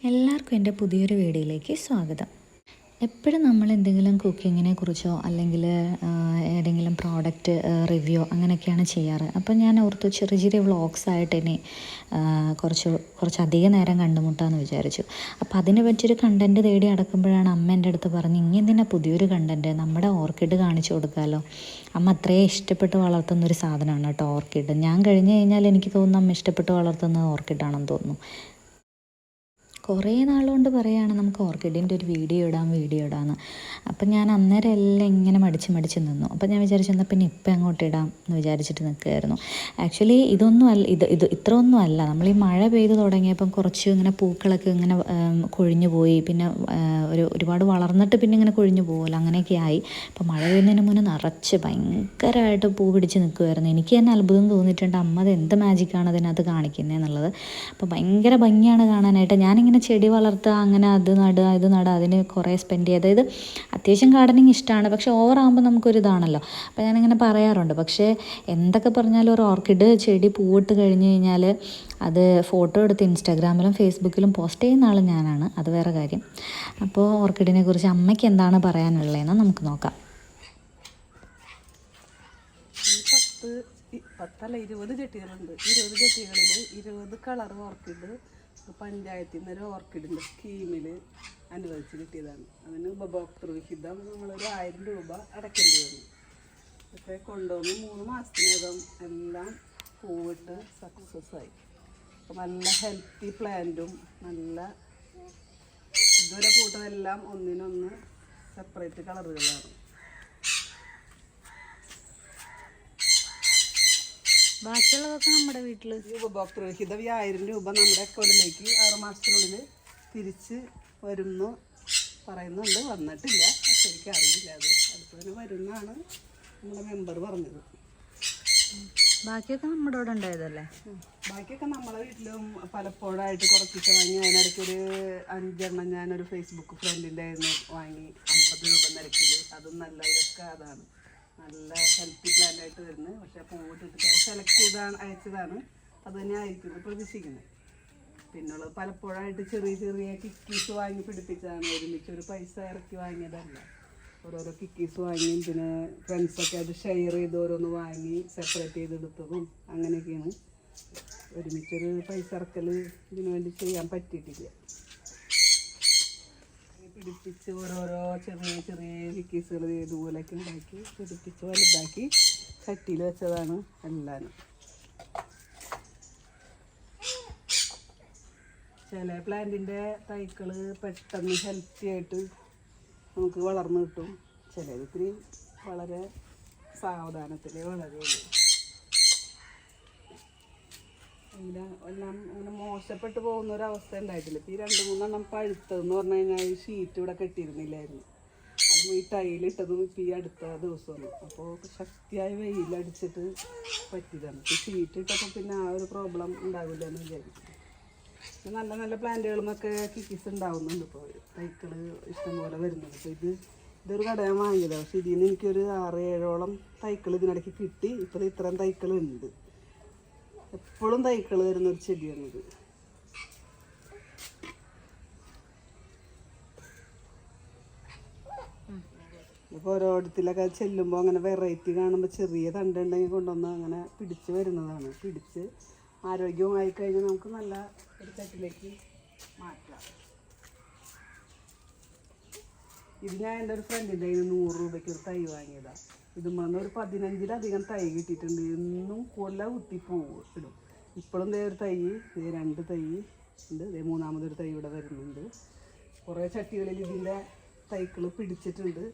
എല്ലാവർക്കും എൻ്റെ പുതിയൊരു വീഡിയോയിലേക്ക് സ്വാഗതം. എപ്പോഴും നമ്മൾ എന്തെങ്കിലും കുക്കിങ്ങിനെ കുറിച്ചോ അല്ലെങ്കിൽ ഏതെങ്കിലും പ്രോഡക്റ്റ് റിവ്യൂ അങ്ങനെയൊക്കെയാണ് ചെയ്യാറ്. അപ്പോൾ ഞാൻ ഓർത്തു ചെറിയ ചെറിയ വ്ളോഗ്സ് ആയിട്ട് ഇനി കുറച്ചധികം നേരം കണ്ടുമുട്ടാമെന്ന് വിചാരിച്ചു. അപ്പോൾ അതിനെ പറ്റിയൊരു കണ്ടൻറ്റ് തേടി അടക്കുമ്പോഴാണ് അമ്മ എൻ്റെ അടുത്ത് പറഞ്ഞ് ഇങ്ങനെ പുതിയൊരു കണ്ടൻറ്റ് നമ്മുടെ ഓർക്കിഡ് കാണിച്ചു കൊടുക്കാമല്ലോ. അമ്മ അത്രയും ഇഷ്ടപ്പെട്ട് വളർത്തുന്നൊരു സാധനമാണ് കേട്ടോ ഓർക്കിഡ്. ഞാൻ കഴിഞ്ഞ് കഴിഞ്ഞാൽ എനിക്ക് തോന്നുന്നു അമ്മ ഇഷ്ടപ്പെട്ട് വളർത്തുന്നത് ഓർക്കിഡാണെന്ന് തോന്നുന്നു. കുറേ നാളുകൊണ്ട് പറയുകയാണ് നമുക്ക് ഓർക്കിഡിൻ്റെ ഒരു വീഡിയോ ഇടാമെന്ന്. അപ്പം ഞാൻ അന്നേരം എല്ലാം ഇങ്ങനെ മടിച്ച് നിന്നു. അപ്പം ഞാൻ വിചാരിച്ചു എന്നാൽ പിന്നെ ഇപ്പം അങ്ങോട്ട് ഇടാം എന്ന് വിചാരിച്ചിട്ട് നിൽക്കുകയായിരുന്നു. ആക്ച്വലി ഇതൊന്നും അല്ല, ഇത്രയൊന്നും അല്ല. നമ്മൾ ഈ മഴ പെയ്ത് തുടങ്ങിയപ്പം കുറച്ച് ഇങ്ങനെ പൂക്കളൊക്കെ ഇങ്ങനെ കൊഴിഞ്ഞു പോയി, പിന്നെ ഒരുപാട് വളർന്നിട്ട് പിന്നെ ഇങ്ങനെ കൊഴിഞ്ഞു പോകുമല്ലോ, അങ്ങനെയൊക്കെ ആയി. അപ്പം മഴ പെയ്യുന്നതിന് മുന്നേ നിറച്ച് ഭയങ്കരമായിട്ട് പൂ പിടിച്ച് നിൽക്കുമായിരുന്നു. എനിക്ക് തന്നെ അത്ഭുതം തോന്നിയിട്ടുണ്ട്, അമ്മ അത് എന്ത് മാജിക്കാണ് അതിനകത്ത് കാണിക്കുന്നത് എന്നുള്ളത്. അപ്പോൾ ഭയങ്കര ഭംഗിയാണ് കാണാനായിട്ട്. ഞാനിങ്ങനെ ചെടി വളർത്തുക, അങ്ങനെ അത് നടുക അതിന് കുറേ സ്പെൻഡ് ചെയ്യുക. അതായത് അത്യാവശ്യം ഗാർഡനിങ് ഇഷ്ടമാണ്, പക്ഷേ ഓവറാകുമ്പോൾ നമുക്കൊരിതാണല്ലോ. അപ്പോൾ ഞാനിങ്ങനെ പറയാറുണ്ട്. പക്ഷേ എന്തൊക്കെ പറഞ്ഞാലും ഒരു ഓർക്കിഡ് ചെടി പൂവിട്ട് കഴിഞ്ഞ് കഴിഞ്ഞാൽ അത് ഫോട്ടോ എടുത്ത് ഇൻസ്റ്റാഗ്രാമിലും ഫേസ്ബുക്കിലും പോസ്റ്റ് ചെയ്യുന്ന ആൾ ഞാനാണ്, അത് വേറെ കാര്യം. അപ്പോൾ ഓർക്കിഡിനെ കുറിച്ച് അമ്മയ്ക്ക് എന്താണ് പറയാനുള്ളതെന്ന് നമുക്ക് നോക്കാം. 20 ചട്ടികളുണ്ട്. 20 ചട്ടികളിൽ 20 കളർ ഓർക്കിഡ് പഞ്ചായത്തിൽ നിന്ന് ഓർക്കിഡിൻ്റെ സ്കീമിൽ അനുവദിച്ച് കിട്ടിയതാണ്. അതിന് ഉപഭോക്തൃ വിഹിതം നമ്മളൊരു 1000 രൂപ അടയ്ക്കേണ്ടി വന്നു. പക്ഷേ കൊണ്ടുവന്ന് 3 മാസത്തിനകം എല്ലാം പൂവിട്ട് സക്സസ്സായി. അപ്പോൾ നല്ല ഹെൽത്തി പ്ലാന്റും നല്ല ഇതുവരെ പൂട്ടതെല്ലാം ഒന്നിനൊന്ന് സെപ്പറേറ്റ് കളറുകളാണ്. ബാക്കിയുള്ളതൊക്കെ നമ്മുടെ വീട്ടിൽ ഉപഭോക്തൃ വിഹിതം 1000 രൂപ നമ്മുടെ അക്കൗണ്ടിലേക്ക് 6 മാസത്തിനുള്ളിൽ തിരിച്ച് വരുന്നു പറയുന്നുണ്ട്. വന്നിട്ടില്ല, ശരിക്കും അറിയില്ല. അത് അടുത്തതിന് വരുന്നതാണ് നമ്മുടെ മെമ്പർ പറഞ്ഞത്. ബാക്കിയൊക്കെ നമ്മുടെ ഇവിടെ ഉണ്ടായതല്ലേ. ബാക്കിയൊക്കെ നമ്മളെ വീട്ടിലും പലപ്പോഴായിട്ട് കുറച്ചൊക്കെ വാങ്ങി. അതിനിടയ്ക്കൊരു 5 എണ്ണം ഞാനൊരു ഫേസ്ബുക്ക് ഫ്രണ്ടിൻ്റെ ആയിരുന്നു വാങ്ങി 50 രൂപ നിരക്കിൽ. അതും നല്ല ഇതൊക്കെ അതാണ് നല്ല ഹെൽത്തി പ്ലാന്റ് ആയിട്ട് വരുന്നത്. പക്ഷേ പൂവിട്ടിട്ട് സെലക്ട് ചെയ്താണ് അയച്ചതാണ്, അത് തന്നെ ആയിരിക്കും പ്രതീക്ഷിക്കുന്നത്. പിന്നുള്ളത് പലപ്പോഴായിട്ട് ചെറിയ കിക്കീസ് വാങ്ങി പിടിപ്പിച്ചതാണ്. ഒരുമിച്ച് ഒരു പൈസ ഇറക്കി വാങ്ങിയതല്ല. ഓരോരോ കിക്കീസ് വാങ്ങി പിന്നെ ഫ്രണ്ട്സൊക്കെ അത് ഷെയർ ചെയ്ത് ഓരോന്ന് വാങ്ങി സെപ്പറേറ്റ് ചെയ്തെടുത്തതും അങ്ങനെയൊക്കെയാണ്. ഒരുമിച്ചൊരു പൈസ ഇറക്കൽ ഇതിനു വേണ്ടി ചെയ്യാൻ പറ്റിയിട്ടില്ല. പിടിപ്പിച്ച് ഓരോരോ ചെറിയ വിക്കീസുകൾ ഇതുപോലെയൊക്കെ ഉണ്ടാക്കി പിടിപ്പിച്ച് വലുതാക്കി ചട്ടിയിൽ വെച്ചതാണ് എല്ലാവരും. ചില പ്ലാന്റിൻ്റെ തൈകൾ പെട്ടെന്ന് ഹെൽത്തി ആയിട്ട് നമുക്ക് വളർന്നു കിട്ടും. ചിലത് ഇത്തിരി വളരെ സാവധാനത്തിൽ വളരുള്ളൂ. എല്ലാം അങ്ങനെ മോശപ്പെട്ട് പോകുന്ന ഒരവസ്ഥ ഉണ്ടായിട്ടില്ല. ഇപ്പോൾ ഈ 2-3 എണ്ണം പഴുത്തതെന്ന് പറഞ്ഞു കഴിഞ്ഞാൽ ഈ ഷീറ്റ് ഇവിടെ കെട്ടിയിരുന്നില്ലായിരുന്നു. അതും ഈ ടൈലിട്ടതും ഇപ്പോൾ ഈ അടുത്ത ദിവസമാണ്. അപ്പോൾ ശക്തിയായ വെയിലടിച്ചിട്ട് പറ്റിയതാണ്. ഈ ഷീറ്റ് ഇട്ടപ്പോൾ പിന്നെ ആ ഒരു പ്രോബ്ലം ഉണ്ടാവില്ല എന്ന് വിചാരിക്കുന്നു. നല്ല നല്ല പ്ലാന്റുകളുമൊക്കെ കിക്കീസ് ഉണ്ടാവുന്നുണ്ട്. ഇപ്പോൾ തൈക്കൾ ഇഷ്ടംപോലെ വരുന്നുണ്ട്. അപ്പോൾ ഇതൊരു കടയാൻ വാങ്ങിയതാണ്. പക്ഷേ ഇതിൽ നിന്ന് എനിക്കൊരു 6-7ഓളം തൈക്കൾ ഇതിനിടയ്ക്ക് കിട്ടി. ഇപ്പോൾ ഇത്രയും തൈക്കളുണ്ട്. എപ്പോഴും തൈക്കൾ വരുന്നൊരു ചെടിയാണിത്. ഇപ്പോൾ ഓരോരുത്തിലൊക്കെ ചെല്ലുമ്പോൾ അങ്ങനെ വെറൈറ്റി കാണുമ്പോൾ ചെറിയ തണ്ടുണ്ടെങ്കിൽ കൊണ്ടുവന്ന് അങ്ങനെ പിടിച്ച് വരുന്നതാണ്. പിടിച്ച് ആരോഗ്യമായി കഴിഞ്ഞാൽ നമുക്ക് നല്ല ഒരു ചട്ടിലേക്ക് മാറ്റാം. ഇത് ഞാൻ എൻ്റെ ഒരു ഫ്രണ്ടിൻ്റെ കയ്യിൽ 100 രൂപയ്ക്ക് ഒരു തൈ വാങ്ങിയതാണ്. ഇതും വന്ന് ഒരു 15-ലധികം തൈ കിട്ടിയിട്ടുണ്ട്. എന്നും കൊല കുത്തി പൂവ് ഇടും. ഇപ്പോഴും ഒരു തൈ 2 തൈ ഉണ്ട്. 3-മതൊരു തൈ ഇവിടെ വരുന്നുണ്ട്. കുറേ ചട്ടികളിൽ ഇതിൻ്റെ തൈക്കൾ പിടിച്ചിട്ടുണ്ട്.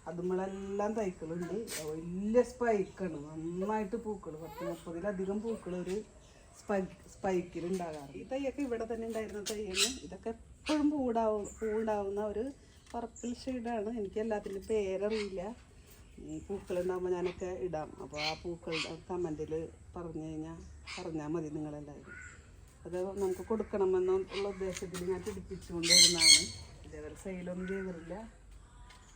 അതുമ്മളെല്ലാം തൈക്കളുണ്ട്. വലിയ സ്പൈക്കാണ്, നന്നായിട്ട് പൂക്കൾ 10-30-ലധികം പൂക്കൾ ഒരു സ്പൈക്കിൽ ഉണ്ടാകാറുണ്ട്. ഈ തൈയൊക്കെ ഇവിടെ തന്നെ ഉണ്ടായിരുന്ന തൈയാണ്. ഇതൊക്കെ എപ്പോഴും പൂവുണ്ടാവുന്ന ഒരു പർപ്പിൾ ഷെയ്ഡാണ്. എനിക്ക് എല്ലാത്തിൻ്റെ പേരറിയില്ല. പൂക്കളുണ്ടാകുമ്പോൾ ഞാനൊക്കെ ഇടാം. അപ്പോൾ ആ പൂക്കൾ കമൻറ്റിൽ പറഞ്ഞാൽ മതി നിങ്ങളെല്ലാവരും. അത് നമുക്ക് കൊടുക്കണമെന്നുള്ള ഉദ്ദേശത്തിൽ ഞാൻ പിടിപ്പിച്ചുകൊണ്ട് വരുന്നതാണ്. ഇതേവരെ സെയിലൊന്നും ചെയ്തിട്ടില്ല.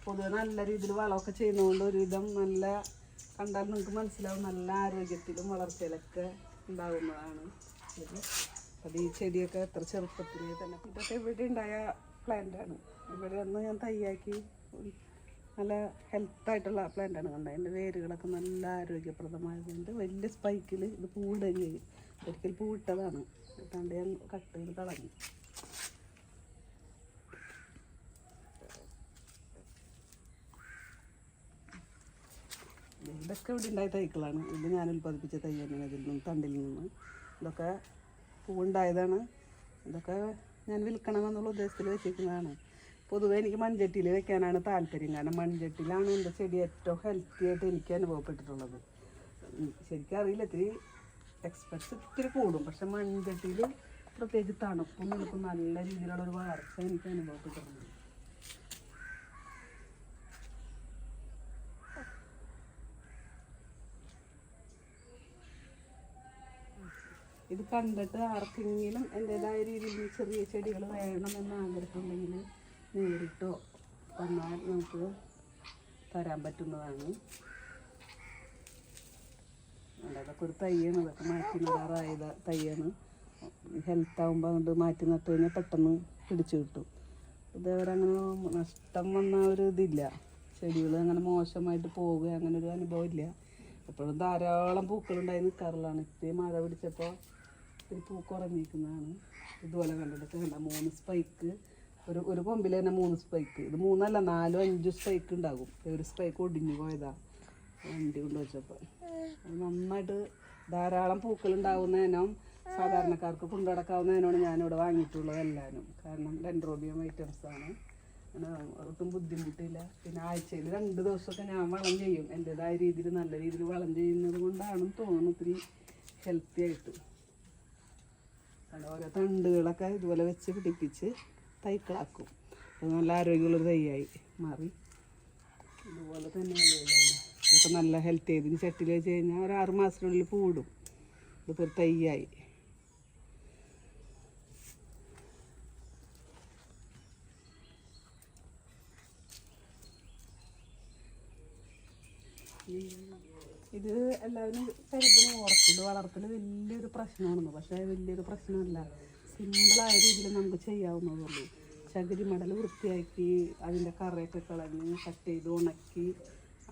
പൊതുവെ നല്ല രീതിയിൽ വളമൊക്കെ ചെയ്യുന്നതുകൊണ്ട് ഒരുവിധം നല്ല കണ്ടാൽ നിങ്ങൾക്ക് മനസ്സിലാവും നല്ല ആരോഗ്യത്തിലും വളർച്ചയിലൊക്കെ ഉണ്ടാകുന്നതാണ് ഇത്. അത് ഈ ചെടിയൊക്കെ എത്ര ചെറുപ്പത്തിൽ തന്നെ ഇതൊക്കെ ഇവിടെ ഉണ്ടായ പ്ലാന്റാണ്. ഇവിടെ ഒന്ന് ഞാൻ തയ്യാക്കി നല്ല ഹെൽത്തായിട്ടുള്ള പ്ലാന്റാണ് കണ്ടത്. അതിൻ്റെ വേരുകളൊക്കെ നല്ല ആരോഗ്യപ്രദമായതുകൊണ്ട് വലിയ സ്പൈക്കിൽ ഇത് പൂവിടുകയും ചെയ്യും. ഒരിക്കൽ പൂവിട്ടതാണ്, ഇട്ടാണ്ട് ഞാൻ കട്ട് ചെയ്ത് കളഞ്ഞു. ഇതൊക്കെ ഇവിടെ ഉണ്ടായ തൈക്കളാണ്. ഇത് ഞാൻ ഉൽപ്പാദിപ്പിച്ച തൈ തന്നെയാണ്. ഇതിൽ നിന്നും തണ്ടിൽ നിന്ന് ഇതൊക്കെ പൂവുണ്ടായതാണ്. ഇതൊക്കെ ഞാൻ വിൽക്കണമെന്നുള്ള ഉദ്ദേശത്തിൽ വെച്ചിരിക്കുന്നതാണ്. പൊതുവെ എനിക്ക് മൺചട്ടിയിൽ വെക്കാനാണ് താല്പര്യം. കാരണം മൺചട്ടിയിലാണ് എൻ്റെ ചെടി ഏറ്റവും ഹെൽത്തി ആയിട്ട് എനിക്ക് അനുഭവപ്പെട്ടിട്ടുള്ളത്. ശരിക്കും അറിയില്ല, ഇത്തിരി എക്സ്പെൻസ് ഇത്തിരി കൂടും, പക്ഷെ മൺചട്ടിയിൽ പ്രത്യേകിച്ച് തണുപ്പും നിൽക്കും നല്ല രീതിയിലുള്ളൊരു വളർച്ച എനിക്ക് അനുഭവപ്പെട്ടിട്ടുണ്ട്. ഇത് കണ്ടിട്ട് ആർക്കെങ്കിലും എൻ്റേതായ രീതിയിൽ ചെറിയ ചെടികൾ വേണമെന്ന് ആഗ്രഹമുണ്ടെങ്കിൽ നേരിട്ടോ വന്നാൽ നമുക്ക് തരാൻ പറ്റുന്നതാണ്. അതൊക്കെ ഒരു തയ്യാണ്, അതൊക്കെ മാറ്റി നടാറായ തയ്യാണ്. ഹെൽത്താകുമ്പോൾ അതുകൊണ്ട് മാറ്റി നട്ട് കഴിഞ്ഞാൽ പെട്ടെന്ന് പിടിച്ചു കിട്ടും. ഇതേവരങ്ങനെ നഷ്ടം വന്ന ഒരു ഇതില്ല, ചെടികൾ അങ്ങനെ മോശമായിട്ട് പോവുക അങ്ങനെ ഒരു അനുഭവം ഇല്ല. എപ്പോഴും ധാരാളം പൂക്കളുണ്ടായി നിൽക്കാറുള്ളതാണ്. ഇത്തിരി മഴ പിടിച്ചപ്പോൾ ഇത്തിരി പൂ കുറഞ്ഞിരിക്കുന്നതാണ്. ഇതുപോലെ കണ്ടിട്ട് കണ്ട 3 സ്പൈക്ക്, ഒരു കൊമ്പിൽ തന്നെ 3 സ്പൈക്ക്. ഇത് 3 അല്ല 4, 5 സ്പൈക്ക് ഉണ്ടാകും. ഒരു സ്പൈക്ക് ഒടിഞ്ഞു പോയതാ വണ്ടി കൊണ്ട് വെച്ചപ്പോൾ. നന്നായിട്ട് ധാരാളം പൂക്കൾ ഉണ്ടാകുന്ന ഇനം, സാധാരണക്കാർക്ക് കൊണ്ടുനടക്കാവുന്ന ഇനമാണ് ഞാനിവിടെ വാങ്ങിയിട്ടുള്ളത് എല്ലാവരും. കാരണം ഡെൻഡ്രോബിയം ഐറ്റംസാണ്. അങ്ങനെ ഒട്ടും ബുദ്ധിമുട്ടില്ല. പിന്നെ ആഴ്ചയിൽ 2 ദിവസമൊക്കെ ഞാൻ വളം ചെയ്യും. എൻ്റേതായ രീതിയിൽ നല്ല രീതിയിൽ വളം ചെയ്യുന്നത് കൊണ്ടാണെന്ന് തോന്നുന്നു ഇത്തിരി ഹെൽത്തി ആയിട്ട്. ഓരോ തണ്ടുകളൊക്കെ ഇതുപോലെ വെച്ച് പിടിപ്പിച്ച് തൈക്കളാക്കും. അത് നല്ല ആരോഗ്യമുള്ളൊരു തൈയായി മാറി. ഇതുപോലെ തന്നെയാണ് ഇതൊക്കെ നല്ല ഹെൽത്തി ആയി. ഇതിന് ചട്ടിയിൽ വെച്ച് കഴിഞ്ഞാൽ ഒരു 6 മാസത്തിനുള്ളിൽ പൂവിടും. ഇതിപ്പോൾ ഒരു തൈയായി. ഇത് എല്ലാവരും കരുതുന്നു ഓർക്കിഡ് വളർത്തൽ വലിയൊരു പ്രശ്നമാണെന്ന്. പക്ഷേ വലിയൊരു പ്രശ്നമല്ല, സിമ്പിളായ രീതിയിൽ നമുക്ക് ചെയ്യാവുന്നതുള്ളൂ. ചകിരി മടൽ വൃത്തിയാക്കി അതിൻ്റെ കറയൊക്കെ കളഞ്ഞ് കട്ട് ചെയ്ത് ഉണക്കി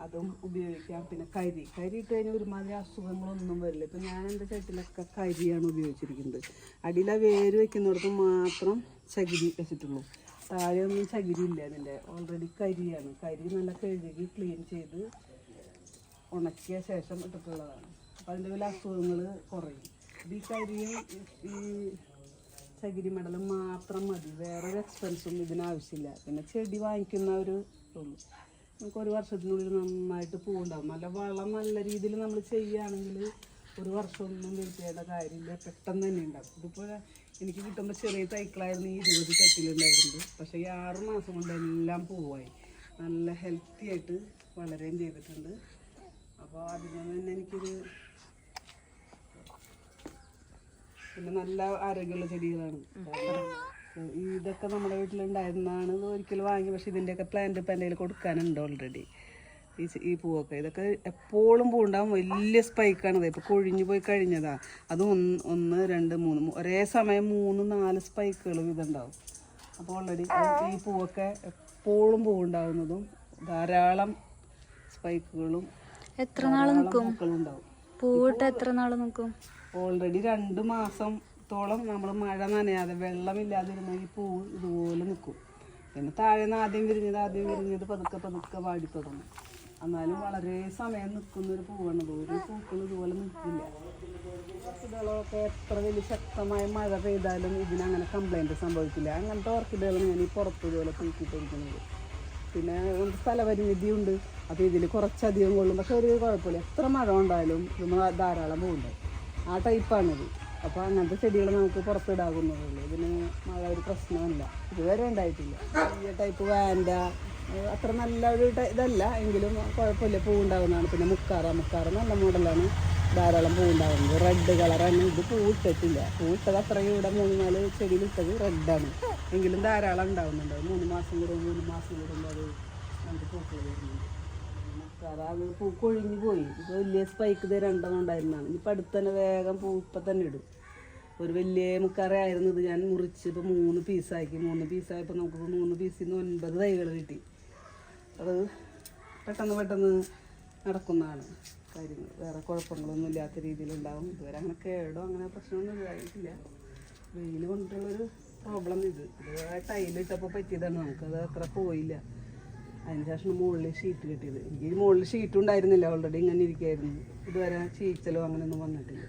അതും ഉപയോഗിക്കാം. പിന്നെ കരി ഇട്ട് കഴിഞ്ഞാൽ ഒരുമാതിരി അസുഖങ്ങളൊന്നും വരില്ല. ഇപ്പം ഞാൻ എൻ്റെ ചട്ടിലൊക്കെ കരിയാണ് ഉപയോഗിച്ചിരിക്കുന്നത്. അടിയിലെ വേര് വയ്ക്കുന്നിടത്ത് മാത്രം ചകിരി വെച്ചിട്ടുള്ളൂ. താഴെയൊന്നും ചകിരി ഇല്ല. അതിൻ്റെ ഓൾറെഡി കരിയാണ്. കരി നല്ല കഴുകി ക്ലീൻ ചെയ്ത് ഉണക്കിയ ശേഷം ഇട്ടിട്ടുള്ളതാണ്. അപ്പോൾ അതിൻ്റെ വലിയ അസുഖങ്ങൾ കുറയും. ഈ കരിയും ഈ ചകിരി മടലും മാത്രം മതി, വേറൊരു എക്സ്പെൻസും ഇതിനാവശ്യമില്ല. പിന്നെ ചെടി വാങ്ങിക്കുന്ന ഒരു ഉള്ളൂ. നമുക്ക് 1 വർഷത്തിനുള്ളിൽ നന്നായിട്ട് പൂവുണ്ടാകും. നല്ല വളം നല്ല രീതിയിൽ നമ്മൾ ചെയ്യുകയാണെങ്കിൽ 1 വർഷമൊന്നും വെയിറ്റ് ചെയ്യേണ്ട കാര്യമില്ല, പെട്ടെന്ന് തന്നെ ഉണ്ടാകും. ഇതിപ്പോൾ എനിക്ക് കിട്ടുമ്പോൾ ചെറിയ തൈക്കളായിരുന്നു ഈ 20 ചട്ടിലുണ്ടായിരുന്നത്. പക്ഷേ ഈ 6 മാസം കൊണ്ട് എല്ലാം പൂവായി നല്ല ഹെൽത്തി ആയിട്ട് വളരുകയും ചെയ്തിട്ടുണ്ട്. അപ്പോൾ അതിൽ നിന്ന് തന്നെ എനിക്കൊരു പിന്നെ നല്ല ആരോഗ്യമുള്ള ചെടികളാണ്. ഇതൊക്കെ നമ്മുടെ വീട്ടിലുണ്ടായിരുന്നതാണ്. ഇത് ഒരിക്കൽ വാങ്ങി, പക്ഷേ ഇതിൻ്റെയൊക്കെ പ്ലാന്റ് ഇപ്പം എൻ്റെ കയ്യിൽ കൊടുക്കാനുണ്ട് ഓൾറെഡി. ഈ പൂവൊക്കെ ഇതൊക്കെ എപ്പോഴും പൂവുണ്ടാകും. വലിയ സ്പൈക്കാണിത്. ഇപ്പോൾ കൊഴിഞ്ഞു പോയി കഴിഞ്ഞതാണ്. അത് 1, 2, 3 ഒരേ സമയം 3, 4 സ്പൈക്കുകൾ ഇതുണ്ടാവും. അപ്പോൾ ഓൾറെഡി ഈ പൂവൊക്കെ എപ്പോഴും പൂവുണ്ടാകുന്നതും ധാരാളം സ്പൈക്കുകളും എത്ര നാൾ നിൽക്കും പൂവിട്ട്? എത്ര നാൾ നിൽക്കും? ഓൾറെഡി 2 മാസത്തോളം നമ്മൾ മഴ നനയാതെ വെള്ളമില്ലാതിരുന്ന ഈ പൂവ് ഇതുപോലെ നിൽക്കും. പിന്നെ താഴേന്ന് ആദ്യം വിരിഞ്ഞത് പതുക്കെ വാടി തുടങ്ങും. എന്നാലും വളരെ സമയം നിൽക്കുന്നൊരു പൂവാണത്. ഒരു പൂക്കൾ ഇതുപോലെ നിൽക്കില്ല. ഓർക്കിഡുകളൊക്കെ എത്ര വലിയ ശക്തമായ മഴ പെയ്താലും ഇതിനങ്ങനെ കംപ്ലൈൻറ്റ് സംഭവിക്കില്ല. അങ്ങനത്തെ ഓർക്കിഡുകളാണ് ഞാൻ ഈ പുറത്ത് ഇതുപോലെ തൂക്കിയിട്ടിരിക്കുന്നത്. പിന്നെ സ്ഥലപരിമിതിയുണ്ട്. അപ്പോൾ ഇതിൽ കുറച്ചധികം കൊള്ളും. പക്ഷെ ഒരു കുഴപ്പമില്ല, എത്ര മഴ ഉണ്ടായാലും ഇത് ധാരാളം പൂവുണ്ട്. ആ ടൈപ്പാണിത്. അപ്പോൾ അങ്ങനത്തെ ചെടികൾ നമുക്ക് പുറത്തിടാകുന്നതുള്ളൂ. ഇതിന് മഴ ഒരു പ്രശ്നമല്ല, ഇതുവരെ ഉണ്ടായിട്ടില്ല. ഈ ടൈപ്പ് വാൻഡ അത്ര നല്ല ഒരു ഇതല്ല, എങ്കിലും കുഴപ്പമില്ല, പൂവുണ്ടാകുന്നതാണ്. പിന്നെ മുക്കാറ നല്ല മോഡലാണ്, ധാരാളം പൂവുണ്ടാകുന്നത്. റെഡ് കളറാണ്. ഇത് പൂവിട്ടിട്ടില്ല. പൂവിട്ടത് അത്രയും ഇവിടെ 3-4 ചെടിയിലിട്ടത് റെഡാണ്. എങ്കിലും ധാരാളം ഉണ്ടാകുന്നുണ്ട്. 3 മാസം കൂടുമ്പോൾ അത് നമുക്ക് പൂക്കൾ വരുന്നുണ്ട്. മുക്കാറ അത് പൂ കൊഴിഞ്ഞു പോയി. ഇത് വലിയ സ്പൈക്ക് ഇത് 2 ഉണ്ടായിരുന്നതാണ്. ഇനിയിപ്പോൾ അടുത്ത് തന്നെ വേഗം പൂ ഇപ്പം തന്നെ ഇടും. ഒരു വലിയ മുക്കാറായിരുന്നു ഇത്. ഞാൻ മുറിച്ച് ഇപ്പോൾ 3 പീസാക്കി. 3 പീസായപ്പോൾ നമുക്ക് 3 പീസിൽ നിന്ന് 9 തൈകൾ കിട്ടി. അത് പെട്ടെന്ന് നടക്കുന്നതാണ് കാര്യങ്ങൾ. വേറെ കുഴപ്പങ്ങളൊന്നും ഇല്ലാത്ത രീതിയിലുണ്ടാവും. ഇതുവരെ അങ്ങനെ കേടോ അങ്ങനെ പ്രശ്നമൊന്നും ഇതായിട്ടില്ല. വെയിൽ കൊണ്ടുള്ളൊരു പ്രോബ്ലം ഇത് ടൈലിട്ടപ്പോൾ പറ്റിയതാണ്. നമുക്കത് അത്ര പോയില്ല. അതിനുശേഷം മുകളിൽ ഷീറ്റ് കിട്ടിയത്. എനിക്ക് ഈ മുകളിൽ ഷീറ്റ് ഉണ്ടായിരുന്നില്ല, ഓൾറെഡി ഇങ്ങനെ ഇരിക്കുകയായിരുന്നു. ഇതുവരെ ചീച്ചലോ അങ്ങനെയൊന്നും വന്നിട്ടില്ല.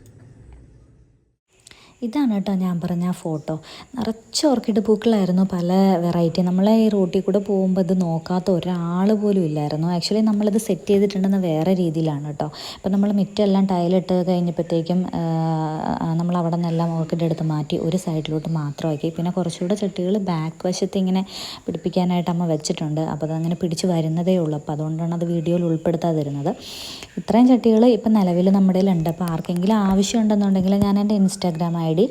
ഇതാണ് കേട്ടോ ഞാൻ പറഞ്ഞ ആ ഫോട്ടോ. നിറച്ച് ഓർക്കിഡ് പൂക്കളായിരുന്നു, പല വെറൈറ്റി. നമ്മളെ ഈ റോട്ടിൽ കൂടെ പോകുമ്പോൾ ഇത് നോക്കാത്ത ഒരാൾ പോലും ഇല്ലായിരുന്നു. ആക്ച്വലി നമ്മളിത് സെറ്റ് ചെയ്തിട്ടുണ്ടെന്ന് വേറെ രീതിയിലാണ് കേട്ടോ. ഇപ്പം നമ്മൾ മിറ്റെല്ലാം ടൈലിട്ട് കഴിഞ്ഞപ്പോഴത്തേക്കും നമ്മൾ അവിടെ നിന്നെല്ലാം ഓർക്കിഡ് എടുത്ത് മാറ്റി ഒരു സൈഡിലോട്ട് മാത്രമാക്കി. പിന്നെ കുറച്ചുകൂടെ ചട്ടികൾ ബാക്ക് വശത്ത് ഇങ്ങനെ പിടിപ്പിക്കാനായിട്ട് അമ്മ വെച്ചിട്ടുണ്ട്. അപ്പോൾ അതങ്ങനെ പിടിച്ച് വരുന്നതേ ഉള്ളൂ. അപ്പോൾ അതുകൊണ്ടാണ് അത് വീഡിയോയിൽ ഉൾപ്പെടുത്താതിരുന്നത്. ഇത്രയും ചട്ടികൾ ഇപ്പം നിലവിൽ നമ്മുടെ കയ്യിലുണ്ട്. അപ്പോൾ ആർക്കെങ്കിലും ആവശ്യമുണ്ടെന്നുണ്ടെങ്കിൽ ഞാൻ എൻ്റെ ഇൻസ്റ്റാഗ്രാം ID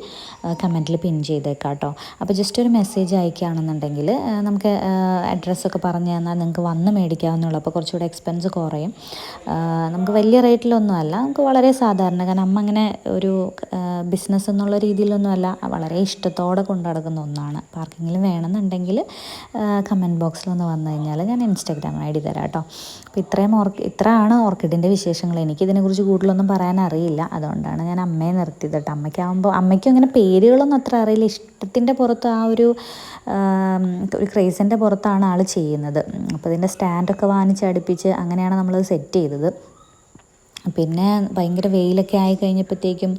കമൻറ്റിൽ പിൻ ചെയ്തേക്കാം കേട്ടോ. അപ്പോൾ ജസ്റ്റ് ഒരു മെസ്സേജ് അയക്കുകയാണെന്നുണ്ടെങ്കിൽ നമുക്ക് അഡ്രസ്സൊക്കെ പറഞ്ഞു തന്നാൽ നിങ്ങൾക്ക് വന്ന് മേടിക്കാവുന്നുള്ളൂ. അപ്പോൾ കുറച്ചുകൂടെ എക്സ്പെൻസ് കുറയും. നമുക്ക് വലിയ റേറ്റിലൊന്നും അല്ല, നമുക്ക് വളരെ സാധാരണ. കാരണം അമ്മ അങ്ങനെ ഒരു ബിസിനസ് എന്നുള്ള രീതിയിലൊന്നുമല്ല, വളരെ ഇഷ്ടത്തോടെ കൊണ്ടു നടക്കുന്ന ഒന്നാണ്. അപ്പോൾ ആർക്കെങ്കിലും വേണമെന്നുണ്ടെങ്കിൽ കമൻറ്റ് ബോക്സിലൊന്ന് വന്നു കഴിഞ്ഞാൽ ഞാൻ ഇൻസ്റ്റാഗ്രാം ID തരാം കേട്ടോ. അപ്പോൾ ഇത്രയാണ് ഓർക്കിഡിൻ്റെ വിശേഷങ്ങൾ. എനിക്കിതിനെക്കുറിച്ച് കൂടുതലൊന്നും പറയാൻ അറിയില്ല, അതുകൊണ്ടാണ് ഞാൻ അമ്മയെ നിർത്തിയത് കേട്ടോ. അമ്മയ്ക്കും അങ്ങനെ പേരുകളൊന്നും അത്ര അറിയില്ല. ഇഷ്ടത്തിൻ്റെ പുറത്ത് ആ ഒരു ക്രേസിൻ്റെ പുറത്താണ് ആൾ ചെയ്യുന്നത്. അപ്പോൾ ഇതിൻ്റെ സ്റ്റാൻഡൊക്കെ വാങ്ങിച്ച് അടുപ്പിച്ച് അങ്ങനെയാണ് നമ്മളത് സെറ്റ് ചെയ്തത്. പിന്നെ ഭയങ്കര വെയിലൊക്കെ ആയി കഴിഞ്ഞപ്പോഴത്തേക്കും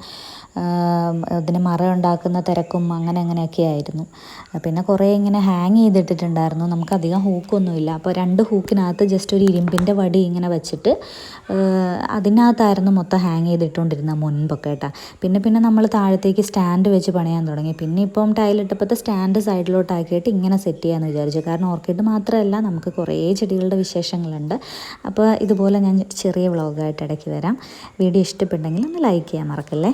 അതിന് മരം ഉണ്ടാക്കുന്ന തിരക്കും അങ്ങനെയൊക്കെ ആയിരുന്നു. പിന്നെ കുറേ ഇങ്ങനെ ഹാങ് ചെയ്തിട്ടിട്ടുണ്ടായിരുന്നു. നമുക്കധികം ഹൂക്കൊന്നുമില്ല. അപ്പോൾ 2 ഹൂക്കിനകത്ത് ജസ്റ്റ് ഒരു ഇരുമ്പിൻ്റെ വടി ഇങ്ങനെ വെച്ചിട്ട് അതിനകത്തായിരുന്നു മൊത്തം ഹാങ് ചെയ്തിട്ടുകൊണ്ടിരുന്നത് മുൻപൊക്കെ കേട്ടോ. പിന്നെ നമ്മൾ താഴത്തേക്ക് സ്റ്റാൻഡ് വെച്ച് പണിയാൻ തുടങ്ങി. പിന്നെ ഇപ്പം ടൈലിട്ടപ്പോഴത്തെ സ്റ്റാൻഡ് സൈഡിലോട്ടാക്കിയിട്ട് ഇങ്ങനെ സെറ്റ് ചെയ്യാമെന്ന് വിചാരിച്ചു. കാരണം ഓർക്കിഡ് മാത്രമല്ല, നമുക്ക് കുറേ ചെടികളുടെ വിശേഷങ്ങളുണ്ട്. അപ്പോൾ ഇതുപോലെ ഞാൻ ചെറിയ വ്ളോഗായിട്ട് ഇടയ്ക്ക് വരാം. വീഡിയോ ഇഷ്ടപ്പെട്ടെങ്കിൽ ഒന്ന് ലൈക്ക് ചെയ്യാൻ മറക്കല്ലേ.